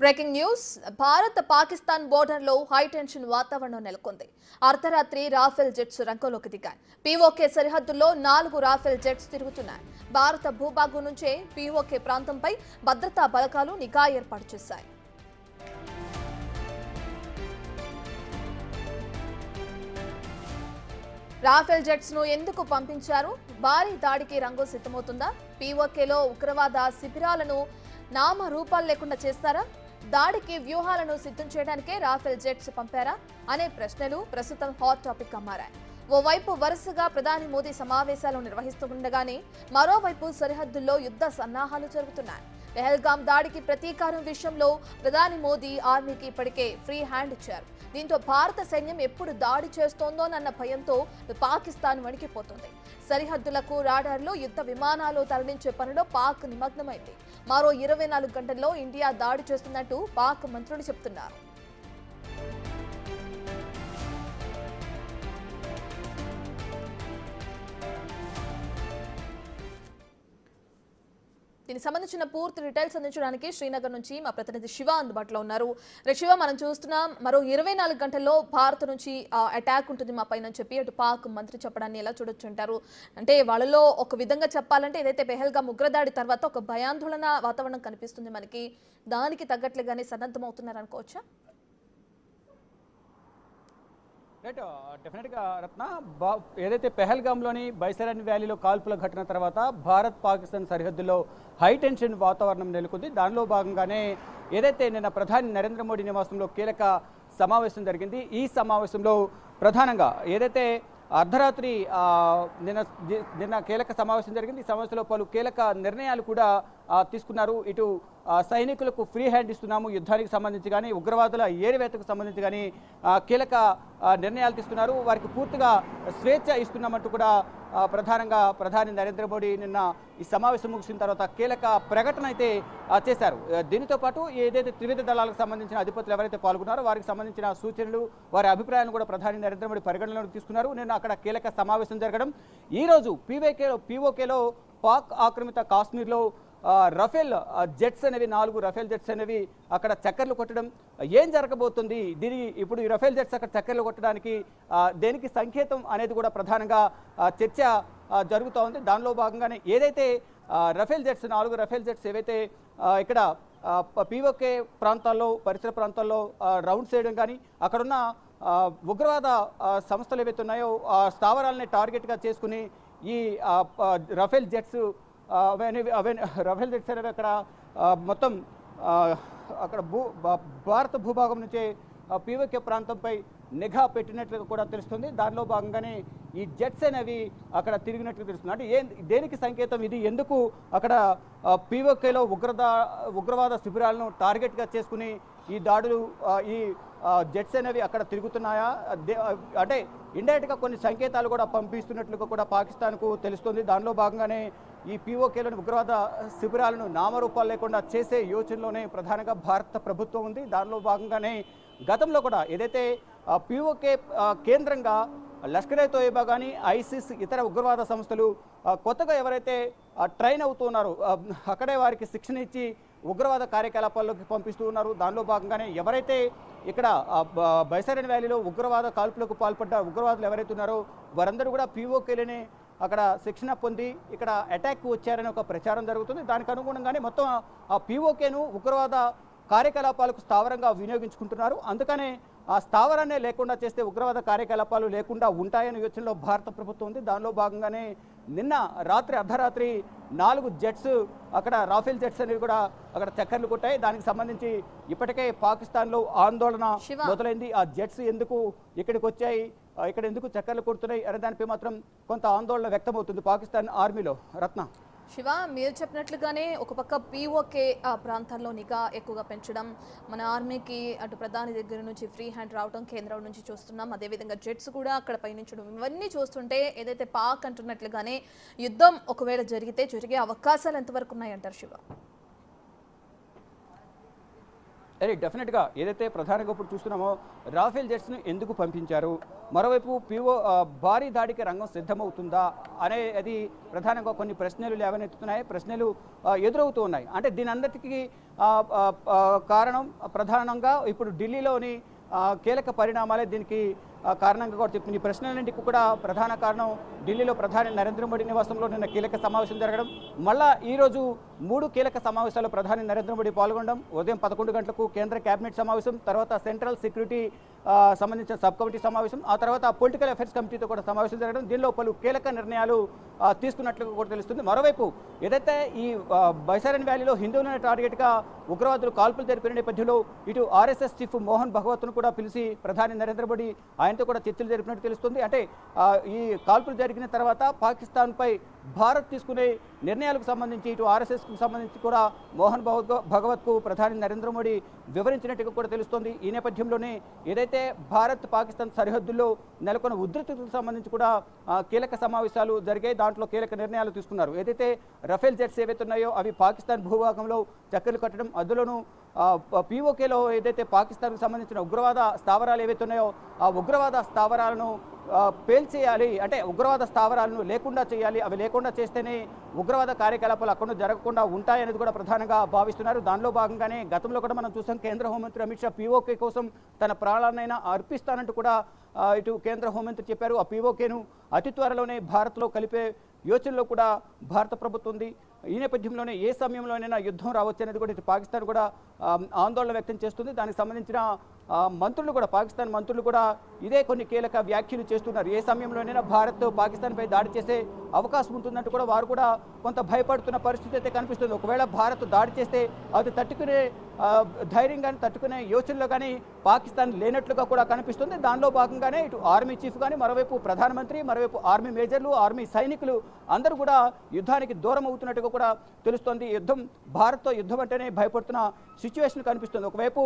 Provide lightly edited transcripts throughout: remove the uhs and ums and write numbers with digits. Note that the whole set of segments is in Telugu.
బ్రేకింగ్ న్యూస్ భారత్ పాకిస్తాన్ బోర్డర్లో హైటెన్షన్ వాతావరణం నెలకొంది. అర్ధరాత్రి రాఫెల్ జెట్స్ రంగంలోకి దిగాయి. పీఓకే సరిహద్దుల్లో 4 రాఫెల్ జెట్స్ తిరుగుతున్నాయి. భారత భూభాగం నుంచే పీఓకే ప్రాంతంపై భద్రతా బలగాలు నిఘా ఏర్పాటు చేశాయి. రాఫెల్ జెట్స్ ను ఎందుకు పంపించారు? భారీ దాడికి రంగం సిద్ధమవుతుందా? పీఓకేలో ఉగ్రవాద శిబిరాలను నామరూపాలు లేకుండా చేస్తారా? దాడికి వ్యూహాలను సిద్ధం చేయడానికే రాఫెల్ జెట్స్ పంపారా అనే ప్రశ్నలు ప్రస్తుతం హాట్ టాపిక్ గా మారాయి. ఓవైపు వరుసగా ప్రధాని మోదీ సమావేశాలు నిర్వహిస్తుండగానే మరోవైపు సరిహద్దుల్లో యుద్ధ సన్నాహాలు జరుగుతున్నాయి. పెహల్గాం దాడికి ప్రతీకారం విషయంలో ప్రధాని మోదీ ఆర్మీకి ఇప్పటికే ఫ్రీ హ్యాండ్ ఇచ్చారు. దీంతో భారత సైన్యం ఎప్పుడు దాడి చేస్తోందోనన్న భయంతో పాకిస్తాన్ వణికిపోతుంది. సరిహద్దులకు రాడార్లు, యుద్ధ విమానాలు తరలించే పనిలో పాక్ నిమగ్నమైంది. మరో 24 గంటల్లో ఇండియా దాడి చేస్తున్నట్టు పాక్ మంత్రులు చెబుతున్నారు. దీనికి సంబంధించిన పూర్తి డీటెయిల్స్ అందించడానికి శ్రీనగర్ నుంచి మా ప్రతినిధి శివ అందుబాటులో ఉన్నారు. శివ, మనం చూస్తున్నాం మరో 24 గంటల్లో భారత్ నుంచి అటాక్ ఉంటుంది మా పైన చెప్పి అటు పాక్ మంత్రి చెప్పడాన్ని ఎలా చూడొచ్చుంటారు? అంటే వాళ్ళలో ఒక విధంగా చెప్పాలంటే ఏదైతే పెహల్గాం ఉగ్రదాడి తర్వాత ఒక భయాందోళన వాతావరణం కనిపిస్తుంది మనకి, దానికి తగ్గట్లుగానే సన్నద్ధం అవుతున్నారు అనుకోవచ్చా? రైట్, డెఫినెట్గా రత్న, ఏదైతే పెహల్గాంలోని బైసరన్ వ్యాలీలో కాల్పుల ఘటన తర్వాత భారత్ పాకిస్తాన్ సరిహద్దులో హై టెన్షన్ వాతావరణం నెలకొంది. దానిలో భాగంగానే ఏదైతే నిన్న ప్రధాని నరేంద్ర మోడీ నివాసంలో కీలక సమావేశం జరిగింది. ఈ సమావేశంలో ప్రధానంగా ఏదైతే అర్ధరాత్రి నిన్న కీలక సమావేశం జరిగింది. ఈ సమావేశంలో పలు కీలక నిర్ణయాలు కూడా తీసుకున్నారు. ఇటు సైనికులకు ఫ్రీ హ్యాండ్ ఇస్తున్నాము, యుద్ధానికి సంబంధించి కానీ ఉగ్రవాదుల ఏరివేతకు సంబంధించి కానీ కీలక నిర్ణయాలు తీసుకున్నారు. వారికి పూర్తిగా స్వేచ్ఛ ఇస్తున్నామంటూ కూడా ప్రధానంగా ప్రధాని నరేంద్ర మోడీ నిన్న ఈ సమావేశం ముగిసిన తర్వాత కీలక ప్రకటన అయితే చేశారు. దీనితో పాటు ఏదైతే త్రివిధ దళాలకు సంబంధించిన అధిపతులు ఎవరైతే పాల్గొన్నారో వారికి సంబంధించిన సూచనలు, వారి అభిప్రాయాలను కూడా ప్రధాని నరేంద్ర మోడీ పరిగణనలోకి తీసుకున్నారు. నిన్న అక్కడ కీలక సమావేశం జరగడం, ఈరోజు పీఓకేలో పాక్ ఆక్రమిత కాశ్మీర్లో రఫేల్ జెట్స్ అనేవి 4 రఫేల్ జెట్స్ అనేవి అక్కడ చక్కర్లు కొట్టడం, ఏం జరగబోతుంది, ఇప్పుడు ఈ రఫేల్ జెట్స్ అక్కడ చక్కర్లు కొట్టడానికి దేనికి సంకేతం అనేది కూడా ప్రధానంగా చర్చ జరుగుతూ ఉంది. దానిలో భాగంగానే ఏదైతే రఫేల్ జెట్స్ 4 రఫేల్ జెట్స్ ఏవైతే ఇక్కడ పీఓకే ప్రాంతాల్లో, పరిసర ప్రాంతాల్లో రౌండ్స్ చేయడం కానీ, అక్కడున్న ఉగ్రవాద సంస్థలు ఏవైతే ఉన్నాయో ఆ స్థావరాలని టార్గెట్గా చేసుకుని ఈ రఫేల్ జెట్స్ రఫేల్ జెట్స్ అనేవి అక్కడ మొత్తం అక్కడ భారత భూభాగం నుంచే పీఓకే ప్రాంతంపై నిఘా పెట్టినట్లుగా కూడా తెలుస్తుంది. దానిలో భాగంగానే ఈ జెట్స్ అనేవి అక్కడ తిరిగినట్లు తెలుస్తుంది. అంటే దేనికి సంకేతం ఇది? ఎందుకు అక్కడ పీఓకేలో ఉగ్రవాద శిబిరాలను టార్గెట్గా చేసుకుని ఈ దాడులు, ఈ జెట్స్ అనేవి అక్కడ తిరుగుతున్నాయా? అంటే ఇండైరెక్ట్గా కొన్ని సంకేతాలు కూడా పంపిస్తున్నట్లుగా కూడా పాకిస్తాన్కు తెలుస్తుంది. దానిలో భాగంగానే ఈ పీఓకేలోని ఉగ్రవాద శిబిరాలను నామరూపాలు లేకుండా చేసే యోచనలోనే ప్రధానంగా భారత ప్రభుత్వం ఉంది. దానిలో భాగంగానే గతంలో కూడా ఏదైతే పీఓకే కేంద్రంగా లష్కర్-ఏ-తోయిబా కానీ, ఐసిస్, ఇతర ఉగ్రవాద సంస్థలు కొత్తగా ఎవరైతే ట్రైన్ అవుతున్నారో అక్కడే వారికి శిక్షణ ఇచ్చి ఉగ్రవాద కార్యకలాపాల్లోకి పంపిస్తూ ఉన్నారు. దానిలో భాగంగానే ఎవరైతే ఇక్కడ బైసరన్ వ్యాలీలో ఉగ్రవాద కాల్పులకు పాల్పడ్డ ఉగ్రవాదులు ఎవరైతే ఉన్నారో వారందరూ కూడా పీఓకేలోనే అక్కడ శిక్షణ పొంది ఇక్కడ అటాక్ వచ్చారని ఒక ప్రచారం జరుగుతుంది. దానికి అనుగుణంగానే మొత్తం ఆ పీఓకేను ఉగ్రవాద కార్యకలాపాలకు స్థావరంగా వినియోగించుకుంటున్నారు. అందుకనే ఆ స్థావరాన్నే లేకుండా చేస్తే ఉగ్రవాద కార్యకలాపాలు లేకుండా ఉంటాయనే యోచనలో భారత ప్రభుత్వం ఉంది. దానిలో భాగంగానే నిన్న అర్ధరాత్రి 4 జెట్స్ అక్కడ రాఫెల్ జెట్స్ అనేవి కూడా అక్కడ చక్కర్లు కొట్టాయి. దానికి సంబంధించి ఇప్పటికే పాకిస్తాన్లో ఆందోళన మొదలైంది. ఆ జెట్స్ ఎందుకు ఇక్కడికి వచ్చాయి, ఇక్కడ ఎందుకు చక్కర్లు కొడుతున్నాయి అనే దానిపై మాత్రం కొంత ఆందోళన వ్యక్తమవుతుంది పాకిస్తాన్ ఆర్మీలో. రత్న, శివ, మీరు చెప్పినట్లుగానే ఒక పక్క పీఓకే ప్రాంతాల్లో నిఘా ఎక్కువగా పెంచడం, మన ఆర్మీకి అటు ప్రధాని దగ్గర నుంచి ఫ్రీ హ్యాండ్ రావడం కేంద్రం నుంచి చూస్తున్నాం. అదేవిధంగా జెట్స్ కూడా అక్కడ పయనించడం, ఇవన్నీ చూస్తుంటే ఏదైతే పాక్ అంటున్నట్లుగానే యుద్ధం ఒకవేళ జరిగే అవకాశాలు ఎంతవరకు ఉన్నాయంటారు శివ? అదే డెఫినెట్గా ఏదైతే ప్రధానంగా ఇప్పుడు చూస్తున్నామో రాఫెల్ జెట్స్ను ఎందుకు పంపించారు, మరోవైపు భారీ దాడికి రంగం సిద్ధమవుతుందా అనే అది ప్రధానంగా కొన్ని ప్రశ్నలు లేవనెత్తుతున్నాయి, ప్రశ్నలు ఎదురవుతూ ఉన్నాయి. అంటే దీని అందరికీ కారణం ప్రధానంగా ఇప్పుడు ఢిల్లీలోని కీలక పరిణామాలే దీనికి కారణంగా కూడా చెప్తుంది. ఈ ప్రశ్నలన్నింటికి కూడా ప్రధాన కారణం ఢిల్లీలో ప్రధాని నరేంద్ర మోడీ నివాసంలో నిన్న కీలక సమావేశం జరగడం, మళ్ళా ఈరోజు 3 కీలక సమావేశాల్లో ప్రధాని నరేంద్ర మోడీ పాల్గొనడం. ఉదయం 11 గంటలకు కేంద్ర కేబినెట్ సమావేశం, తర్వాత సెంట్రల్ సెక్యూరిటీ సంబంధించిన సబ్ కమిటీ సమావేశం, ఆ తర్వాత పొలిటికల్ అఫైర్స్ కమిటీతో కూడా సమావేశం జరగడం. దీనిలో పలు కీలక నిర్ణయాలు తీసుకున్నట్లుగా కూడా తెలుస్తుంది. మరోవైపు ఏదైతే ఈ బైసారన్ వ్యాలీలో హిందువులను టార్గెట్గా ఉగ్రవాదులు కాల్పులు జరిపిన నేపథ్యంలో ఇటు ఆర్ఎస్ఎస్ చీఫ్ మోహన్ భగవత్ను కూడా పిలిచి ప్రధాని నరేంద్ర మోడీ ఆయనతో కూడా చర్చలు జరిపినట్టు తెలుస్తుంది. అంటే ఈ కాల్పులు జరిగిన తర్వాత పాకిస్తాన్పై భారత్ తీసుకునే నిర్ణయాలకు సంబంధించి ఇటు ఆర్ఎస్ఎస్కు సంబంధించి కూడా మోహన్ భగవత్కు ప్రధాని నరేంద్ర మోడీ వివరించినట్టుగా కూడా తెలుస్తోంది. ఈ నేపథ్యంలోనే ఏదైతే భారత్ పాకిస్తాన్ సరిహద్దుల్లో నెలకొన్న ఉద్రిక్తతకు సంబంధించి కూడా కీలక సమావేశాలు జరిగాయి. దాంట్లో కీలక నిర్ణయాలు తీసుకున్నారు. ఏదైతే రఫేల్ జెట్స్ ఏవైతే ఉన్నాయో అవి పాకిస్తాన్ భూభాగంలో చక్కర్లు కట్టడం, అందులోనూ పీఓకేలో ఏదైతే పాకిస్తాన్కు సంబంధించిన ఉగ్రవాద స్థావరాలు ఏవైతే ఉన్నాయో ఆ ఉగ్రవాద స్థావరాలను పేల్చేయాలి, అంటే ఉగ్రవాద స్థావరాలను లేకుండా చేయాలి, అవి లేకుండా చేస్తేనే ఉగ్రవాద కార్యకలాపాలు అక్కడ జరగకుండా ఉంటాయనేది కూడా ప్రధానంగా భావిస్తున్నారు. దానిలో భాగంగానే గతంలో కూడా మనం చూసాం, కేంద్ర హోంమంత్రి అమిత్ షా పీఓకే కోసం తన ప్రాణాలనైనా అర్పిస్తానంటూ కూడా ఇటు కేంద్ర హోంమంత్రి చెప్పారు. ఆ పీఓకేను అతి త్వరలోనే భారత్లో కలిపే యోచనలో కూడా భారత ప్రభుత్వం ఉంది. ఈ నేపథ్యంలోనే ఏ సమయంలోనైనా యుద్ధం రావచ్చు అనేది కూడా ఇటు పాకిస్తాన్ కూడా ఆందోళన వ్యక్తం చేస్తుంది. దానికి సంబంధించిన మంత్రులు కూడా, పాకిస్తాన్ మంత్రులు కూడా ఇదే కొన్ని కీలక వ్యాఖ్యలు చేస్తున్నారు. ఏ సమయంలోనైనా భారత్ పాకిస్తాన్పై దాడి చేసే అవకాశం ఉంటుందంటూ కూడా వారు కూడా కొంత భయపడుతున్న పరిస్థితి అయితే కనిపిస్తుంది. ఒకవేళ భారత్ దాడి చేస్తే అది తట్టుకునే ధైర్యం కానీ తట్టుకునే యోచనలో కానీ పాకిస్తాన్ లేనట్లుగా కూడా కనిపిస్తుంది. దానిలో భాగంగానే ఇటు ఆర్మీ చీఫ్ కానీ, మరోవైపు ప్రధానమంత్రి, మరోవైపు ఆర్మీ మేజర్లు, ఆర్మీ సైనికులు అందరూ కూడా యుద్ధానికి దూరం అవుతున్నట్టుగా కూడా తెలుస్తోంది. భారత్తో యుద్ధం అంటేనే భయపడుతున్న సిచ్యువేషన్ కనిపిస్తుంది. ఒకవైపు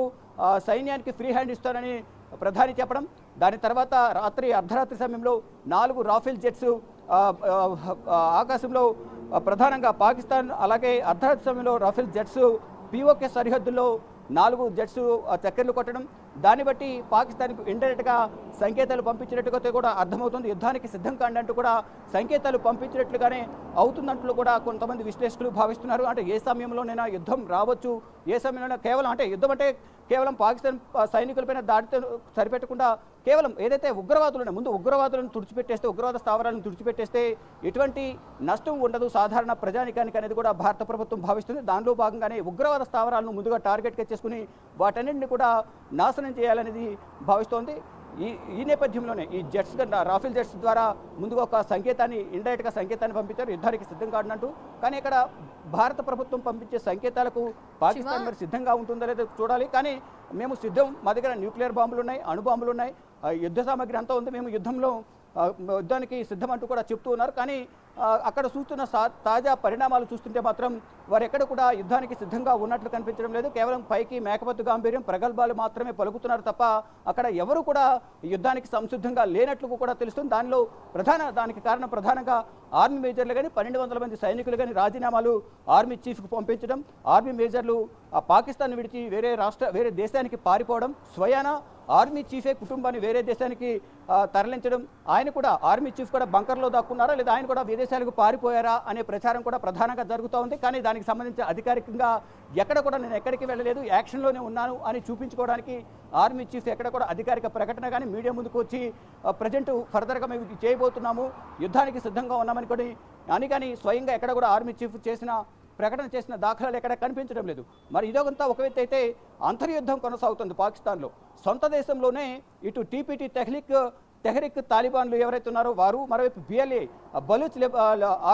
సైన్యానికి ఫ్రీ హ్యాండ్ ఇస్తానని ప్రధాని చెప్పడం, దాని తర్వాత అర్ధరాత్రి సమయంలో 4 రాఫెల్ జెట్స్ ఆకాశంలో ప్రధానంగా పాకిస్తాన్, అలాగే అర్ధరాత్రి సమయంలో రాఫెల్ జెట్స్ పీఓకే సరిహద్దుల్లో 4 జెట్స్ చక్కర్లు కొట్టడం, దాన్ని బట్టి పాకిస్తాన్కు ఇండైరెక్ట్గా సంకేతాలు పంపించినట్టుగా కూడా అర్థమవుతుంది. యుద్ధానికి సిద్ధం కాండి అంటూ కూడా సంకేతాలు పంపించినట్లుగానే అవుతుందంటూ కూడా కొంతమంది విశ్లేషకులు భావిస్తున్నారు. అంటే ఏ సమయంలోనైనా యుద్ధం రావచ్చు, ఏ సమయంలో కేవలం అంటే యుద్ధం అంటే కేవలం పాకిస్తాన్ సైనికులపైన దాడితో సరిపెట్టకుండా కేవలం ఏదైతే ఉగ్రవాదులను ముందు ఉగ్రవాదులను తుడిచిపెట్టేస్తే, ఉగ్రవాద స్థావరాలను తుడిచిపెట్టేస్తే ఎటువంటి నష్టం ఉండదు సాధారణ ప్రజానికానికి అనేది కూడా భారత ప్రభుత్వం భావిస్తుంది. దానిలో భాగంగానే ఉగ్రవాద స్థావరాలను ముందుగా టార్గెట్గా చేసుకుని వాటన్నింటినీ కూడా నాశనం చేయాలనేది భావిస్తోంది. ఈ నేపథ్యంలోనే ఈ జెట్స్ రాఫెల్ జెట్స్ ద్వారా ముందుగా ఒక సంకేతాన్ని, ఇండైరెక్ట్గా సంకేతాన్ని పంపించారు యుద్ధానికి సిద్ధం కాడినట్టు. కానీ ఇక్కడ భారత ప్రభుత్వం పంపించే సంకేతాలకు పాకిస్తాన్ మరి సిద్ధంగా ఉంటుందో లేదో చూడాలి. కానీ మేము సిద్ధం, మా దగ్గర న్యూక్లియర్ బాంబులు ఉన్నాయి, అణుబాంబులు ఉన్నాయి, యుద్ధ సామగ్రి అంతా ఉంది, మేము యుద్ధానికి సిద్ధం అంటూ కూడా చెప్తూ ఉన్నారు. కానీ అక్కడ చూస్తున్న తాజా పరిణామాలు చూస్తుంటే మాత్రం వారు ఎక్కడ కూడా యుద్ధానికి సిద్ధంగా ఉన్నట్లు కనిపించడం లేదు. కేవలం పైకి మేకపత్తు గాంభీర్యం, ప్రగల్భాలు మాత్రమే పలుకుతున్నారు తప్ప అక్కడ ఎవరు కూడా యుద్ధానికి సంసిద్ధంగా లేనట్లు కూడా తెలుస్తుంది. దానికి కారణం ప్రధానంగా ఆర్మీ మేజర్లు కానీ 1200 మంది సైనికులు కానీ రాజీనామాలు ఆర్మీ చీఫ్కు పంపించడం, ఆర్మీ మేజర్లు పాకిస్తాన్ విడిచి వేరే దేశానికి పారిపోవడం, స్వయాన ఆర్మీ చీఫే కుటుంబాన్ని వేరే దేశానికి తరలించడం, ఆయన కూడా ఆర్మీ చీఫ్ కూడా బంకర్లో దాక్కున్నారా లేదా ఆయన కూడా విదేశాలకు పారిపోయారా అనే ప్రచారం కూడా ప్రధానంగా జరుగుతూ ఉంది. కానీ దానికి సంబంధించి అధికారికంగా ఎక్కడ కూడా నేను ఎక్కడికి వెళ్ళలేదు, యాక్షన్లోనే ఉన్నాను అని చూపించుకోవడానికి ఆర్మీ చీఫ్ ఎక్కడ కూడా అధికారిక ప్రకటన కానీ మీడియా ముందుకు వచ్చి ప్రజెంట్ ఫర్దర్గా మేము ఇది చేయబోతున్నాము, యుద్ధానికి సిద్ధంగా ఉన్నామని కానీ స్వయంగా ఎక్కడ కూడా ఆర్మీ చీఫ్ ప్రకటన చేసిన దాఖలాలు ఎక్కడ కనిపించడం లేదు. మరి ఇదొకంతా ఒక వ్యక్తి అయితే అంతర్యుద్ధం కొనసాగుతుంది పాకిస్తాన్లో. సొంత దేశంలోనే ఇటు టీపీటీ తెహ్రిక్ తాలిబాన్లు ఎవరైతే ఉన్నారో వారు, మరోవైపు BLA Baloch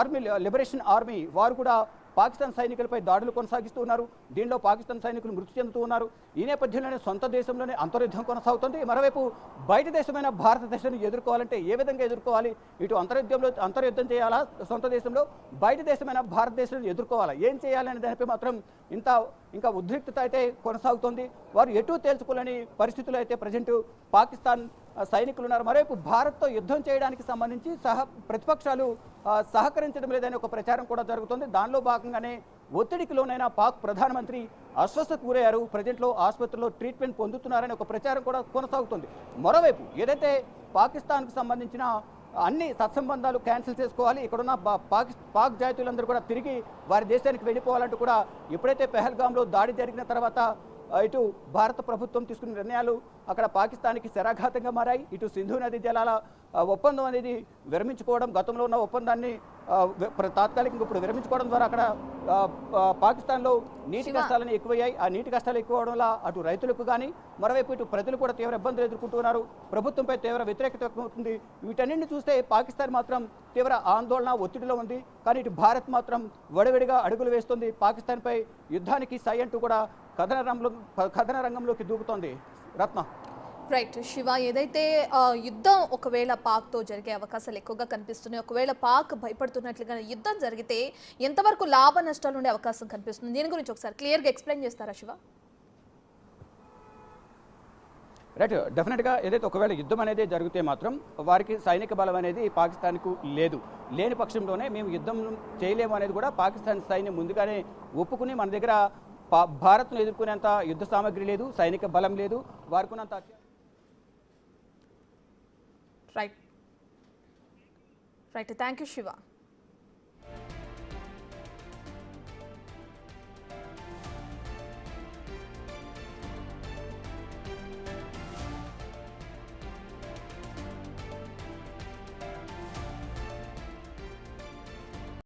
army liberation army వారు కూడా పాకిస్తాన్ సైనికులపై దాడులు కొనసాగిస్తూ ఉన్నారు. దీనిలో పాకిస్తాన్ సైనికులు మృతి చెందుతూ ఉన్నారు. ఈ నేపథ్యంలోనే సొంత దేశంలోనే అంతర్యుద్ధం కొనసాగుతుంది. మరోవైపు బయట దేశమైన భారతదేశాన్ని ఎదుర్కోవాలంటే ఏ విధంగా ఎదుర్కోవాలి, ఇటు అంతర్యుద్ధం చేయాలా సొంత దేశంలో, బయట దేశమైన భారతదేశాన్ని ఎదుర్కోవాలా, ఏం చేయాలనే దానిపై మాత్రం ఇంకా ఉద్రిక్తత అయితే కొనసాగుతోంది. వారు ఎటూ తేల్చుకోలేని పరిస్థితులు అయితే ప్రజెంట్ పాకిస్తాన్ సైనికులు ఉన్నారు. మరోవైపు భారత్తో యుద్ధం చేయడానికి సంబంధించి ప్రతిపక్షాలు సహకరించడం లేదని ఒక ప్రచారం కూడా జరుగుతుంది. దానిలో భాగంగానే ఒత్తిడికి లోనైన పాక్ ప్రధానమంత్రి అస్వస్థతకు గురయ్యారు. ప్రజెంట్లో ఆసుపత్రిలో ట్రీట్మెంట్ పొందుతున్నారని ఒక ప్రచారం కూడా కొనసాగుతుంది. మరోవైపు ఏదైతే పాకిస్తాన్కు సంబంధించిన అన్ని సత్సంబంధాలు క్యాన్సిల్ చేసుకోవాలి, ఇక్కడున్న పాక్ జాతీయులందరూ కూడా తిరిగి వారి దేశానికి వెళ్ళిపోవాలంటూ కూడా ఎప్పుడైతే పెహల్గాంలో దాడి జరిగిన తర్వాత ఇటు భారత ప్రభుత్వం తీసుకున్న నిర్ణయాలు అక్కడ పాకిస్తాన్కి శరాఘాతంగా మారాయి. ఇటు సింధు నదీ జలాల ఒప్పందం అనేది విరమించుకోవడం, గతంలో ఉన్న ఒప్పందాన్ని తాత్కాలికంగా ఇప్పుడు విరమించుకోవడం ద్వారా అక్కడ పాకిస్తాన్లో నీటి కష్టాలని ఎక్కువయ్యాయి. ఆ నీటి కష్టాలు ఎక్కువ అవడం వల్ల అటు రైతులకు కానీ మరోవైపు ఇటు ప్రజలు కూడా తీవ్ర ఇబ్బందులు ఎదుర్కొంటున్నారు. ప్రభుత్వంపై తీవ్ర వ్యతిరేకత వ్యక్తమవుతుంది. వీటన్నింటిని చూస్తే పాకిస్తాన్ మాత్రం తీవ్ర ఆందోళన ఒత్తిడిలో ఉంది. కానీ ఇటు భారత్ మాత్రం వడివడిగా అడుగులు వేస్తుంది. పాకిస్తాన్పై యుద్ధానికి సై అంటూ కూడా కథన రంగంలోకి దూకుతోంది. రత్న. రైట్ శివ, ఏదైతే యుద్ధం ఒకవేళ పాక్తో జరిగే అవకాశాలు ఎక్కువగా కనిపిస్తున్నాయి, ఒకవేళ పాక్ భయపడుతున్నట్లుగా యుద్ధం జరిగితే ఎంతవరకు లాభ నష్టాలు ఉండే అవకాశం కనిపిస్తుంది? దీని గురించి ఒకసారి క్లియర్గా ఎక్స్ప్లెయిన్ చేస్తారా శివ? రైట్, డెఫినెట్గా ఏదైతే ఒకవేళ యుద్ధం అనేది జరిగితే మాత్రం వారికి సైనిక బలం అనేది పాకిస్తాన్కు లేని పక్షంలోనే మేము యుద్ధం చేయలేము అనేది కూడా పాకిస్తాన్ సైన్యం ముందుగానే ఒప్పుకుని మన దగ్గర భారత్ను ఎదుర్కొనేంత యుద్ధ సామగ్రి లేదు, సైనిక బలం లేదు, వారికున్నంత రైట్ థ్యాంక్ యూ శివ.